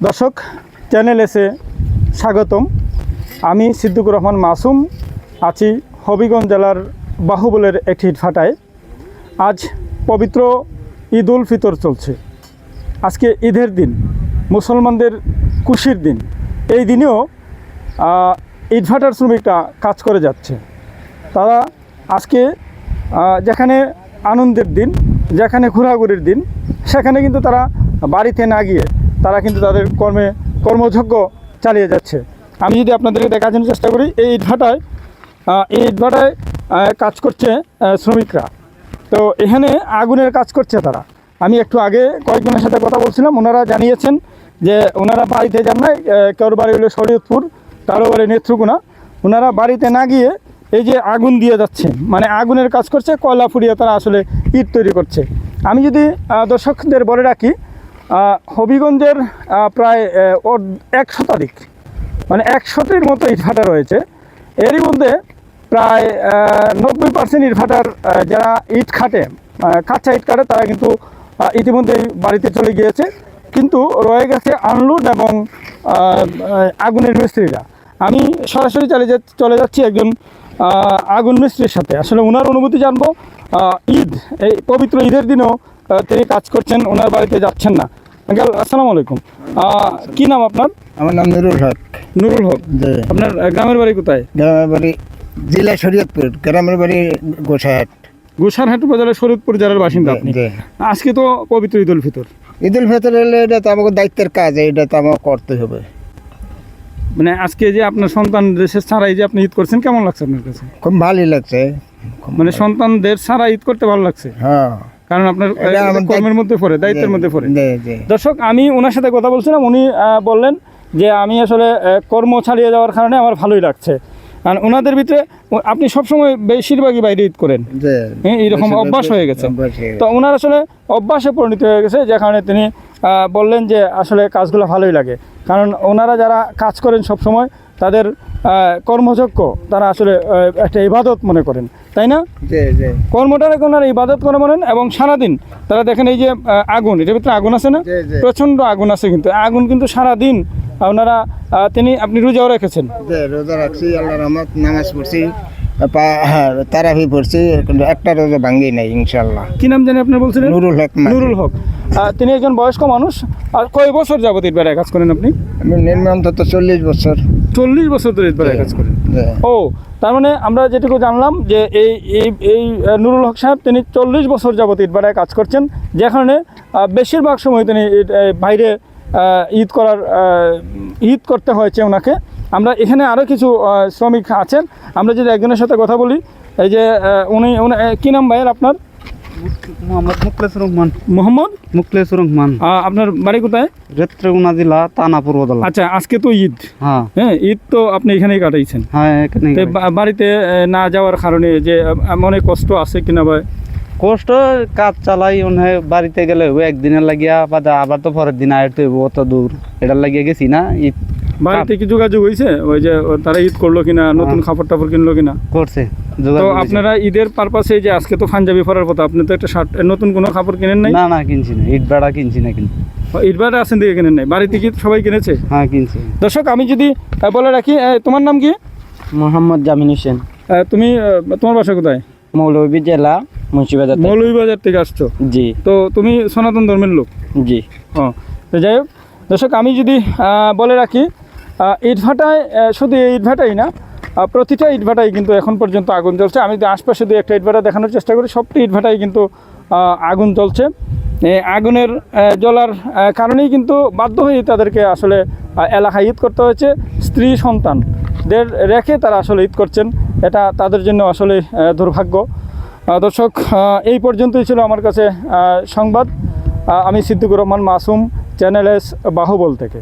দর্শক চ্যানেল এসে স্বাগতম। আমি সিদ্দিকুর রহমান মাসুম আছি হবিগঞ্জ জেলার বাহুবলের একটি ইটভাটায়। আজ পবিত্র ঈদ উল ফিতর চলছে। আজকে ঈদের দিন, মুসলমানদের খুশির দিন। এই দিনেও ইটভাটার শ্রমিকরা কাজ করে যাচ্ছে। তারা আজকে যেখানে আনন্দের দিন, যেখানে ঘোরাঘুরির দিন, সেখানে কিন্তু তারা বাড়িতে না গিয়ে তারা কিন্তু তাদের কর্মযজ্ঞ চালিয়ে যাচ্ছে। আমি যদি আপনাদেরকে দেখার জন্য চেষ্টা করি, এই ইটভাটায় কাজ করছে শ্রমিকরা। তো এখানে আগুনের কাজ করছে তারা। আমি একটু আগে কয়েকজনের সাথে কথা বলছিলাম, ওনারা জানিয়েছেন যে ওনারা বাড়িতে যান না, কারোর বাড়ি হলো শরীয়তপুর, কারো বাড়ি নেত্রকোনা। ওনারা বাড়িতে না গিয়ে এই যে আগুন দিয়ে যাচ্ছে, মানে আগুনের কাজ করছে, কয়লা ফুরিয়ে তারা আসলে ইট তৈরি করছে। আমি যদি দর্শকদের বলে রাখি, হবিগঞ্জের প্রায় 1 শতাধিক, মানে 100টির মতো ইটভাটা রয়েছে। এরই মধ্যে প্রায় 90% ইটভাটার যারা ইট কাটে, কাঁচা ইট কাটে, তারা কিন্তু ইতিমধ্যেই বাড়িতে চলে গিয়েছে। কিন্তু রয়ে গেছে আনলোড এবং আগুনের মিস্ত্রিরা। আমি সরাসরি চলে যাচ্ছি একজন আগুন মিস্ত্রির সাথে। আসলে ওনার অনুভূতি জানবো। এই পবিত্র ঈদের দিনেও তিনি কাজ করছেন, ওনার বাড়িতে যাচ্ছেন না। আঙ্কেল, আসসালামু আলাইকুম। কি নাম আপনার? আমার নাম নুরুল হক। নুরুল হক। আপনার গ্রামের বাড়ি কোথায়? গ্রামের বাড়ি জেলা শরীয়তপুর, গ্রামের বাড়ি গোসাহাট। গোসারহাট উপজেলার শরীয়তপুর জেলার বাসিন্দা আপনি। আজকে তো পবিত্র ঈদ উল ফিতর। ঈদ উল ফিতর হলে এটা তো আমাকে দায়িত্বের কাজ, এটা তো আমাকে করতে হবে। মানে আজকে যে আপনার সন্তান দেশের ছাড়াই যে আপনি ঈদ করছেন, কেমন লাগছে আপনার কাছে? খুব ভালোই লাগছে। মানে সন্তানদের ছাড়া ঈদ করতে ভালো লাগছে? হ্যাঁ, কারণ আপনার কর্মের মধ্যে পড়ে, দায়িত্বের মধ্যে পড়ে। দর্শক, আমি ওনার সাথে কথা বলছিলাম, উনি বললেন যে আমি আসলে কর্ম চালিয়ে যাওয়ার কারণে আমার ভালোই লাগছে। আর ওনাদের ভিতরে আপনি সবসময় বেশিরভাগই বাইরে ঈদ করেন, এরকম অভ্যাস হয়ে গেছে। তো ওনার আসলে অভ্যাসে পরিণত হয়ে গেছে, যে কারণে তিনি বললেন যে আসলে কাজগুলো ভালোই লাগে। কারণ ওনারা যারা কাজ করেন সবসময়, তাদের কর্মযজ্ঞ তারা আসলে একটা ইবাদত মনে করেন, তাই না? কর্মটাকে ওনারা ইবাদত করে মনেন। এবং সারাদিন তারা দেখেন এই যে আগুন, এটার ভিতরে আগুন আছে না, প্রচণ্ড আগুন আছে, কিন্তু আগুন কিন্তু সারাদিন ওনারা আপনি রোজাও রেখেছেন? রোজা রাখছি, আল্লাহর রহমত, নামাজ পড়ছি, তারাবি পড়ছি, কিন্তু একটা রোজা ভাঙ্গি নাই ইনশাআল্লাহ। কি নাম জানি আপনার বলছিলেন? নুরুল হক। নুরুল হক। তিনি একজন বয়স্ক মানুষ। আর কয় বছর যাবত ইটভাটায় কাজ করেন আপনি? আমি নির্মাণ তো 40 বছর। 40 বছর ধরে ইটভাটায় কাজ করেন? ও, তার মানে আমরা যেটুকু জানলাম যে এই নুরুল হক সাহেব তিনি 40 বছর যাবত ইটভাটায় কাজ করছেন, যে কারণে বেশিরভাগ সময় তিনি বাইরে ঈদ করতে হয়েছে ওনাকে। আমরা এখানে আরও কিছু শ্রমিক আছেন, আমরা যদি একজনের সাথে কথা বলি। এই যে উনি কী নাম ভাইয়ের আপনার? মোহাম্মদ মুখলেসুর রহমান। মোহাম্মদ মুখলেসুর রহমান। আপনার বাড়ি কোথায়? নেত্রকোনা জেলা, থানাপুর বদলা। আচ্ছা, আজকে তো ঈদ। হ্যাঁ, ঈদ তো আপনি এখানেই কাটাইছেন? হ্যাঁ, এখানে। বাড়িতে না যাওয়ার কারণে যে মনে কষ্ট আছে কিনা ভাই? কষ্ট, কাজ চালাই বাড়িতে গেলে একদিনের লাগিয়া, আবার তো পরের দিন আয়তে অত দূর, এটার লাগিয়ে গেছি না। ঈদ বাড়িতে কি যোগাযোগ হয়েছে ওই যে তারা ঈদ করলো কিনা, নতুন কাপড় টাপড় কিনলো কিনা? করছে। তো আপনারা ঈদের পারপাসে যে আজকে তো পাঞ্জাবি পরার কথা, আপনি তো একটা শার্ট, নতুন কোনো কাপড় কিনেন নাই? না, কিনছি না, ইট ভাড়া কিনছি না। কিন্তু ইট ভাড়া আছেন দিকে কিনেন নাই? বাড়িতে কি সবাই কিনেছে? হ্যাঁ, কিনছি। দর্শক, আমি যদি বলে রাখি, তোমার নাম কি? মোহাম্মদ জামিন হোসেন। তোমার বাসা কোথায়? মৌলভী জেলা, মুন্সিবাজার। মৌলভীবাজার থেকে আসছো? জি। তো তুমি সনাতন ধর্মের লোক? জি। তো যাই হোক দর্শক, আমি যদি বলে রাখি, ইটভাটায় শুধু এই ইটভাটাই না, প্রতিটা ইটভাটাই কিন্তু এখন পর্যন্ত আগুন জ্বলছে। আমি যদি আশপাশে দু একটা ইটভাটা দেখানোর চেষ্টা করি, সবটি ইটভাটাই কিন্তু আগুন জ্বলছে। আগুনের জ্বলার কারণেই কিন্তু বাধ্য হয়ে তাদেরকে আসলে এলাকায় ঈদ করতে হয়েছে। স্ত্রী সন্তানদের রেখে তারা আসলে ঈদ করছেন, এটা তাদের জন্য আসলে দুর্ভাগ্য। দর্শক, এই পর্যন্তই ছিল আমার কাছে সংবাদ। আমি সিদ্দিকুর রহমান মাসুম, চ্যানেল এস বাহুবল থেকে।